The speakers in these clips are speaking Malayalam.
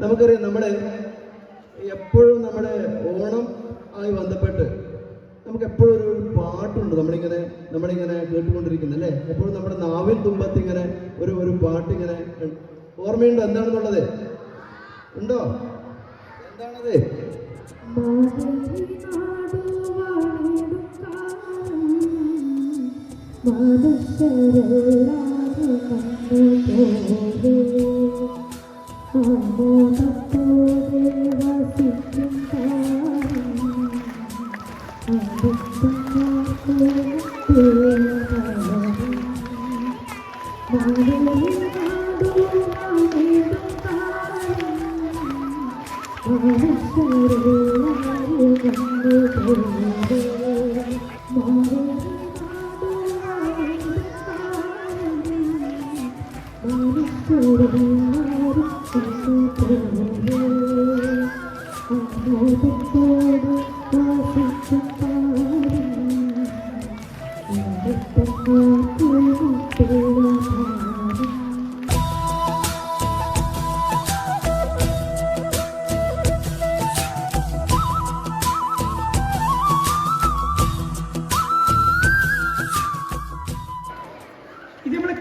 നമുക്കറിയാം നമ്മൾ എപ്പോഴും നമ്മുടെ ഓണം ആയി ബന്ധപ്പെട്ട് നമുക്ക് എപ്പോഴും ഒരു പാട്ടുണ്ട് നമ്മളിങ്ങനെ കേട്ടുകൊണ്ടിരിക്കുന്നത് അല്ലേ? എപ്പോഴും നമ്മുടെ നാവിൻ തുമ്പത്ത് ഇങ്ങനെ ഒരു പാട്ടിങ്ങനെ ഓർമ്മയുണ്ടോ? എന്താണെന്നുള്ളത് ഉണ്ടോ? എന്താണത്?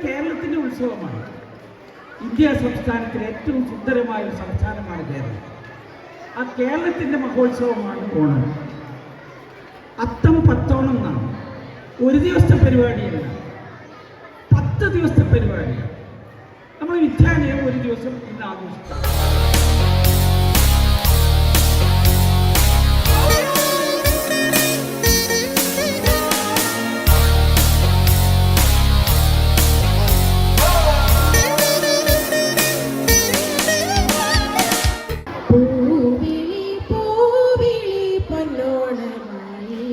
കേരളത്തിന്റെ ഉത്സവമാണ്. ഇന്ത്യ സംസ്ഥാനത്തിലെ ഏറ്റവും സുന്ദരമായ ഒരു സംസ്ഥാനമാണ് കേരളം. ആ കേരളത്തിന്റെ മഹോത്സവമാണ് ഓണം. അത്തം പത്തോണം എന്നാണ്. ഒരു ദിവസത്തെ പരിപാടിയല്ല, 10 ദിവസത്തെ പരിപാടിയാണ്. നമ്മൾ വിദ്യാലയം ഒരു ദിവസം ഇന്ന് ആഘോഷിക്കാം. പൂവിളി പൂവിളി പൊന്നോണമായി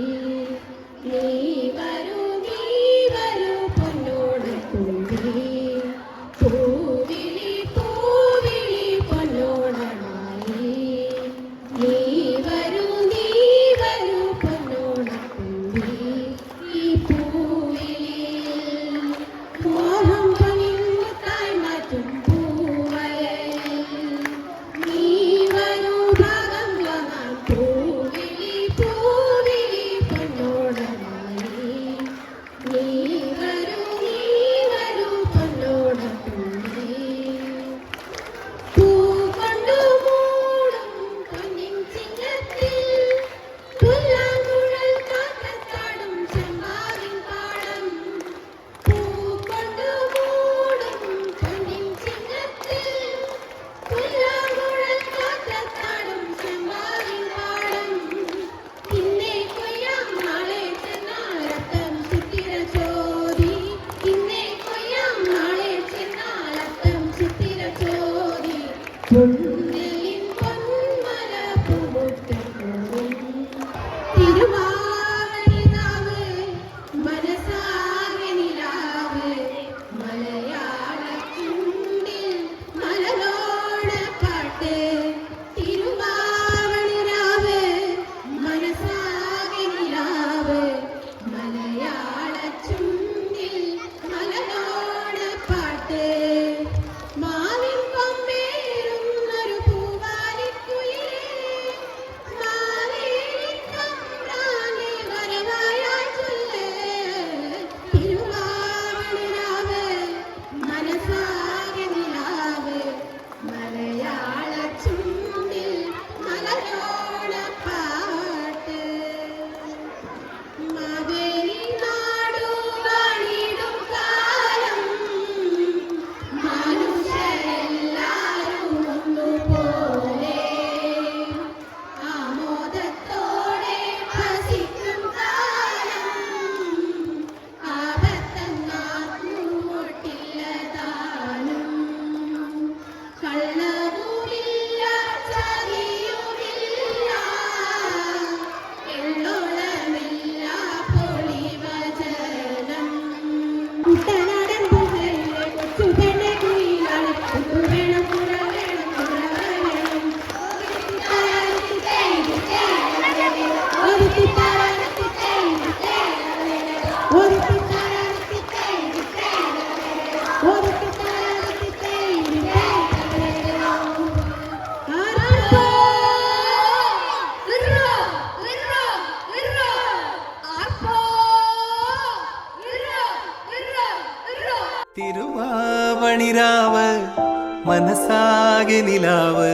മനസ്സാകെ നിലാവ്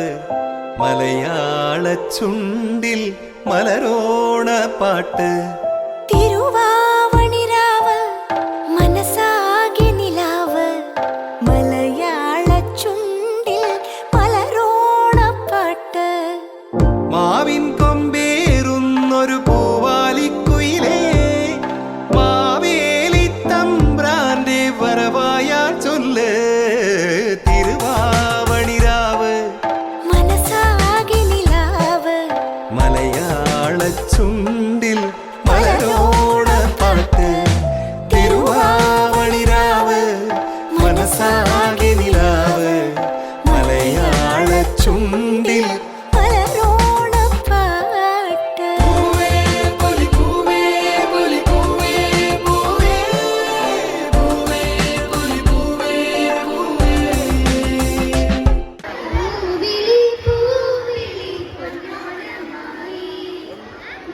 മലയാള ചുണ്ടിൽ മലരോണ പാട്ട് തിരുവാവണിരാവ് മനസ്സാകെ നിലാവ് മലയാള ചുണ്ടിൽ മലരോണപ്പാട്ട് മാവിൻ കൊമ്പേറുന്നൊരു പൂവാലിക്കുയിലേ മാവേലി തമ്പ്രാന്റെ വരവായാ ചൊല്ല് തിരുവാവണിരാവ് മനസ്സാകെ നിലാവ് മലയാള ചുണ്ടിൽ മലരോണ പാട്ട് തിരുവാവണിരാവ് മനസ്സാകെ നിലാവ് മലയാള ചുണ്ടിൽ മലരോണപ്പാട്ട് പൂവിളി പൂവിളി പൊന്നോണമായി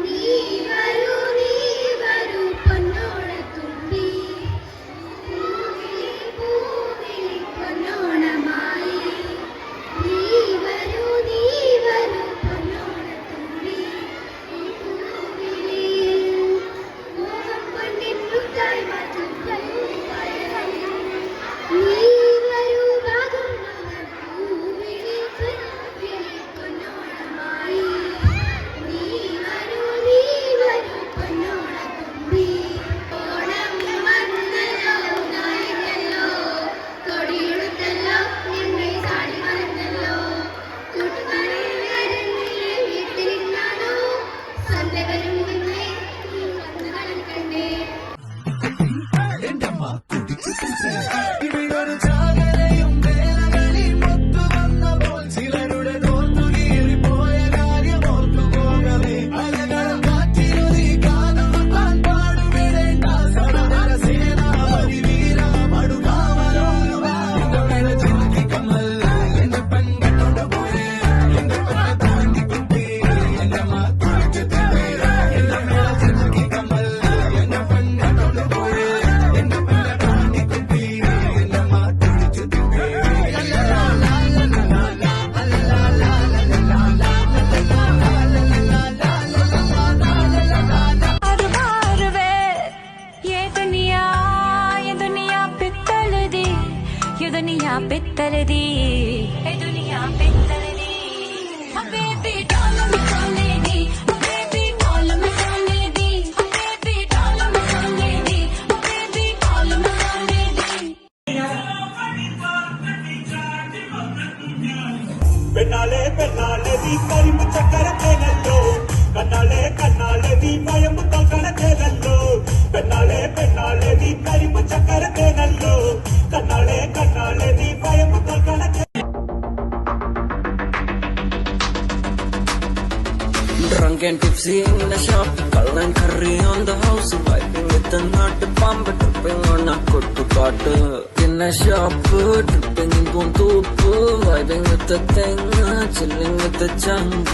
നീ വരൂ പൊന്നോണത്തുമ്പി പൂവിളി പൂവിളി പൊന്നോണമായി നീ വരൂ പൊന്നോണത്തുമ്പി പൂവിളിയിൽ മോഹം കൊണ്ടിൻ മുത്തായി മാറ്റും നീ വരൂ ഭാഗം പൂവിളി പൊന്നോണമായി നീ വരൂ പൊന്നോണത്തുമ്പി ഓണം വന്നല്ലോ നായകല്ലോ കൊടിയെടുത്തല്ലോ എന്നെ സാടി മറന്നല്ലോ കൂട്ടുകാരെ വരുന്നില്ലേ വീട്ടിലിരുന്നാലോ സന്ധ്യ വരും മുന്നേ നീ വന്നു കളിക്കണ്ടേ दुनिया पित्तल दी ए दुनिया पित्तल दी बेबी डॉल में सोने दी बेबी डॉल में सोने दी बेबी डॉल में सोने दी बेबी डॉल में सोने दी പെണ്ണാളെ പെണ്ണാളെ നീ കരിമ്പ് ചക്കരത്തേനല്ലോ കണ്ണാളെ കണ്ണാളെ നീ പയമ്പ് തോക്കണത്തേനല്ലോ പെണ്ണാളെ പെണ്ണാളെ നീ കരിമ്പ് ചക്കരത്തേനല്ലോ കണ്ണാളെ കണ്ണാളെ നീ പയമ്പ് തോക്കണത്തേ Drunk and tipsy in the shop, cull and curry on the house, vibing with the nut pump, tripping on a kuttu paatu. In the shop, tripping in Puntup, vibing with the thing, chilling with the chunk.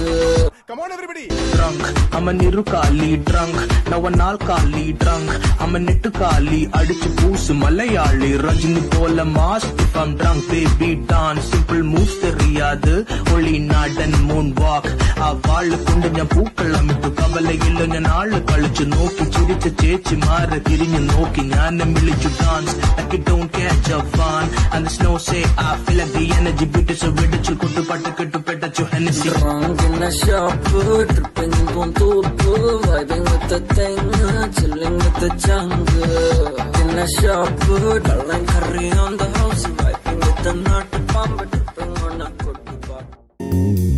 Come on everybody. Drunk, I'm a nirukali drunk. Now an alkali drunk. I'm a nittukali. Adichu poosu Malayali. Rajini pola mask if I'm drunk. Baby dance, simple moves theriyadu. Only nod and moonwalk. ആ വാള് കൊണ്ട് ഞാൻ പൂക്കളമിട്ടു കവലയില്ല ഞാൻ ആള് കളിച്ചു നോക്കി ചിരിച്ച ചേച്ചിമാരെ തിരിഞ്ഞു നോക്കി ഞാൻ വിളിച്ചു dance I don't catch a fun and the snow say I feel like the energy പിടിച്ചു വെടിച്ചു കൊട്ടുപാട്ട് കെട്ടുപെട്ടു Hennessy. Drunk in the shop, tripping in Puntup, vibing with the thing, chilling with the chunk. In the shop, cull and curry on the house, vibing with the nut pump, tripping on a kuttu paatu.